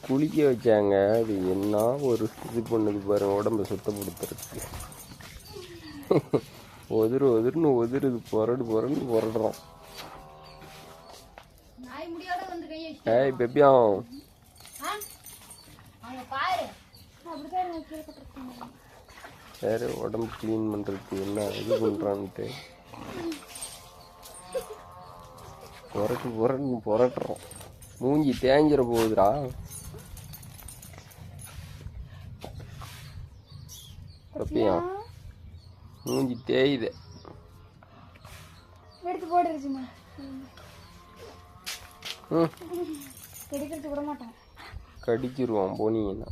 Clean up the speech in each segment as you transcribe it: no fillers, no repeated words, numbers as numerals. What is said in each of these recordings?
குளிக்க வச்சாங்க. அது என்ன ஒரு இது பண்ணுது பாருங்க, உடம்பை சுத்தப்படுத்துறதுக்கு. ஒதுருன்னு ஒதுருது, புரடுன்னு புரடுறோம். ஏய் பெப்பியாம், வேறு உடம்பு க்ளீன் பண்ணுறதுக்கு என்ன இது பண்ணுறான்ட்டு புரட்டுன்னு புரட்டுறோம். மூஞ்சி தேஞ்சிட போகுதுடா. பப்பியா மூஞ்சி தேயுது. எடுத்து போடுறதுமா கடிக்கிறது விட மாட்டான், கடிச்சிருவான் போனீங்கன்னா.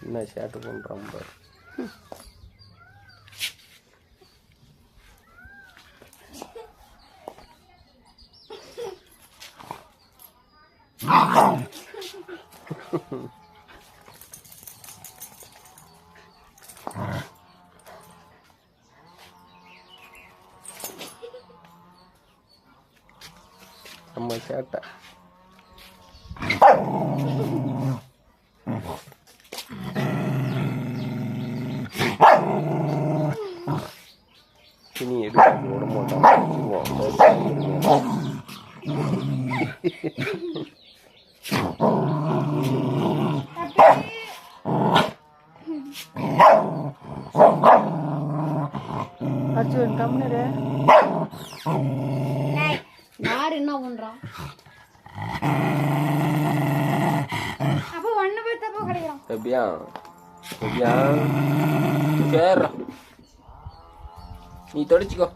என்ன சேட்டை பண்றான் பாரு. நம்ம சேட்டை. துணி எடுத்து விட மாட்டான். அர்ஜுன் கம்னரு யார் என்ன பண்றான்? அப்போ ஒண்ணு போய் தப்போ கிடைக்கிறான். எப்படியா எப்படியா சரி நீ தொடச்சிக்கோ.